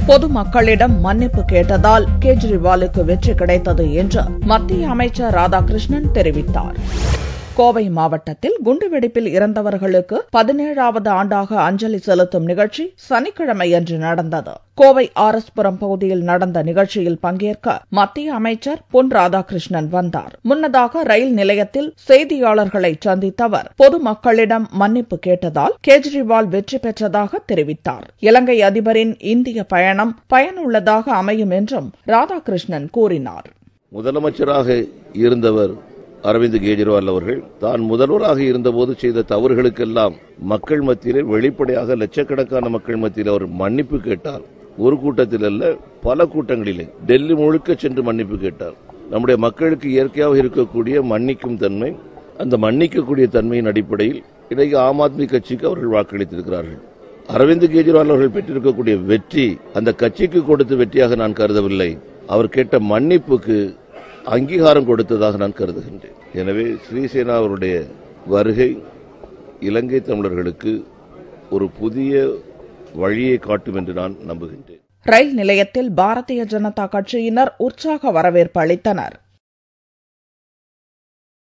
பொதுமக்களிடம் மன்னிப்பு கேட்டதால் கேஜ்ரிவாலுக்கு வெற்றி கிடைத்தது என்று மத்திய அமைச்சர் ராதாகிருஷ்ணன் தெரிவித்தார். கோவை மாவட்டத்தில் குண்டுவெடிப்பில் இறந்தவர்களுக்கு 17வது ஆண்டாக அஞ்சலி செலுத்தும் நிகழ்ச்சி சனிக்கிழமையன்று நடந்தது. கோவை ஆர்.எஸ். புரம் பகுதியில் நடந்த நிகழ்ச்சியில் பங்கேற்க மத்திய அமைச்சர் பொன் ராதாகிருஷ்ணன் வந்தார். முன்னதாக ரயில் நிலையத்தில் செய்தியாளர்களை சந்தித்த அவர் பொதுமக்களிடம் மன்னிப்பு கேட்டதால் கேஜ்ரிவால் வெற்றி பெற்றதாக தெரிவித்தார். இலங்கை அதிபரின் இந்திய பயணம் பயனுள்ளதாக அமையும் என்றும் ராதாகிருஷ்ணன் கூறினார். முதலமைச்சராக இருந்தவர் அரவிந்த் கெஜ்ரிவால் அவர்கள் தான் முதல்வராக இருந்தபோது செய்த தவறுகளுக்கெல்லாம் மக்கள் மத்தியிலே வெளிப்படையாக லட்சக்கணக்கான மக்கள் மத்தியில் அவர் மன்னிப்பு கேட்டார். ஒரு கூட்டத்தில் அல்ல, பல கூட்டங்களிலே டெல்லி முழுக்க சென்று மன்னிப்பு கேட்டார். நம்முடைய மக்களுக்கு இயற்கையாக இருக்கக்கூடிய மன்னிக்கும் தன்மை, அந்த மன்னிக்கக்கூடிய தன்மையின் அடிப்படையில் இன்றைக்கு ஆம் ஆத்மி கட்சிக்கு அவர்கள் வாக்களித்திருக்கிறார்கள். அரவிந்த் கெஜ்ரிவால் அவர்கள் பெற்றிருக்கக்கூடிய வெற்றி அந்த கட்சிக்கு கொடுத்த வெற்றியாக நான் கருதவில்லை. அவர் கேட்ட மன்னிப்புக்கு அங்கீகாரம் கொடுத்ததாக நான் கருதுகின்றேன். எனவே ஸ்ரீசேனா அவருடைய வருகை இலங்கை தமிழர்களுக்கு ஒரு புதிய வழியை காட்டும் என்று நான் நம்புகின்றேன். ரயில் நிலையத்தில் பாரதிய ஜனதா கட்சியினர் உற்சாக வரவேற்பு அளித்தனர்.